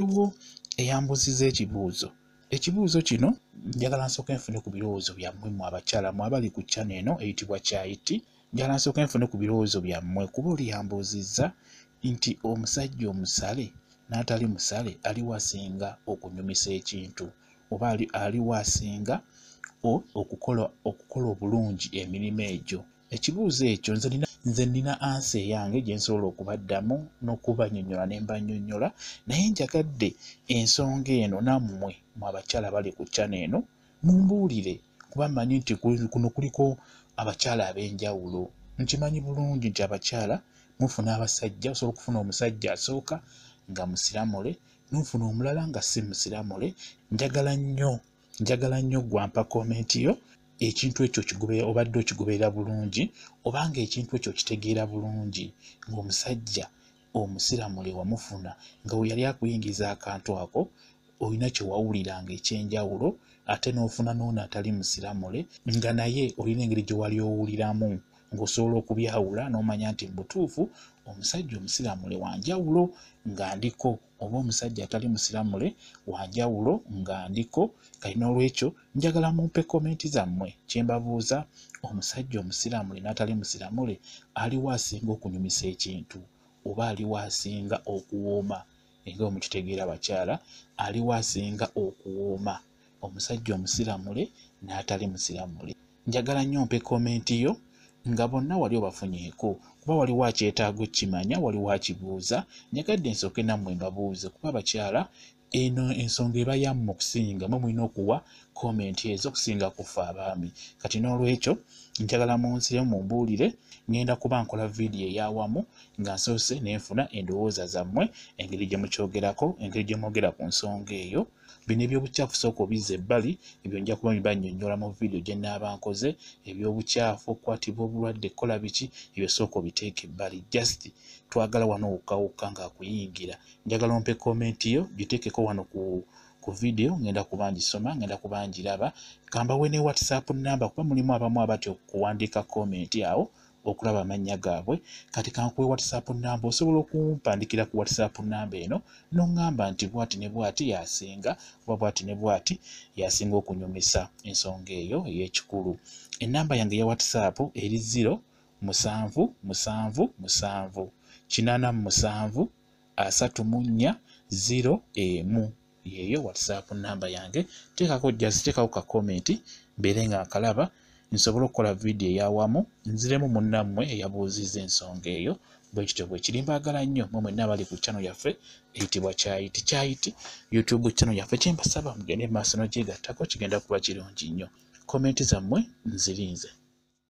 waliwo eyambuziza ekibuuzo. Ekibuuzo kino njagala nsooke nfune ku birowoozo byammwe mu abakyala mu abali ku channel eno eyitibwa Kyayiti. Njagala nsooke nfune ku birowoozo byammwe kuba oli yambuuzizza nti omusajja omusale n'atali musale aliwo asinga okunyumisa ekintu oba aliwo asinga okukola obulungi emirimu egyo. Ekibuuzo ekyo nze nina ansa eyange gye nsobola okubaddamu n'okubanyonnyola ne mbanyonnyola, naye njagadde ensonga eno nammwe mu abakyala bali ku channel eno mumbuulire kuba mmanyi nti kuno kuliko abakyala ab'enjawulo. Nkimanyi bulungi nti abakyala mufuna abasajja, osobola okufuna omusajja asooka nga musiramule n'ofuna omulala nga si musiramule. Njagala nnyo gwampa komenti yo ekintu ekyo obadde okigoberera bulungi obanga ekintu ekyo kitegeera bulungi ng'omusajja omusiramule wamufuna nga we yali akuyingiza akantu ako olina kye wawuliranga ekyenjawulo, ate n'ofuna n'ono atali musiramule nga naye olina engeri gye wali owuliramu ng'osobola okubyawula n'omanya nti mu butuufu omusajja omusiramule wanjawulo nga ndiko oba omusajja atali musiramule wanjawulo nga ndiko. Kati n'olwekyo njagala mumpe komenti zammwe kye mbabuuza, omusajja omusiramule n'atali musiramule aliwo asinga okunyumisa ekintu oba aliwo asinga okuwooma? Nga mukitegeera abakyala, aliwo asinga okuwooma, omusajja omusiramule n'atali musiramule? Njagala nnyo mpe komenti yo nga bonna wali obafunyeeko kuba waliwo akyetaaga okukimanya, waliwo akibuuza. Nyagadde nsooke nammwe mbabuuze kuba abakyala eno ensonga eba yammwe okusinga, mwe mulina okuwa komenti ezo okusinga kufa abaami. Kati n'olwekyo njagala munziremu mumbuulire, ngenda kuba nkola vidiyo ey'awamu nga nsoose nenfuna endowooza zammwe, engeri gye mukyogerako, engeri gye mwogera ku nsonga eyo. Bino ebyobukyafu sooka obizza ebbali, ebyo nja kuba mbanyonnyola mu vidiyo gye nnaaba nkoze. Ebyobukyafu, okukwatibwa obulwadde, kola biki, ebyo sooka obiteeka ebbali. Just twagala wano wokka nga akuyingira. Njagala ompe komenti yo giteekeko wano ku vidiyo, ngenda kuba ngisoma, ngenda kuba ngiraba. Kambawe ne WhatsApp namba kuba mulimu abamu abatya okuwandiika komenti awo okulaba amannya gaabwe. Kati kankuwe WhatsApp namba, osobola okumpandikira ku WhatsApp namba eno n'oŋŋamba nti bw'ati ne bw'ati yasinga oba bw'ati ne bw'ati yasinga okunyumisa ensonga eyo ey'ekikulu. Ennamba yange ya WhatsApp eri 077783734 yeyo WhatsApp namba yange. Teekako ka komenti mbeere nga nkalaba, nsobola okukola vidiyo ey'awamu nziremu munnammwe eyabuuzizza ensonga eyo. Bwe kityo bwe kiri. Mbaagala nnyo mmwe mwenna abali ku channel yaffe eyitibwa Kyayiti YouTube channel yaffe. Kye mbasaba mugende mu maaso n'ogyegattako, kigenda kuba kirungi nnyo. Komenti zammwe nzirinze.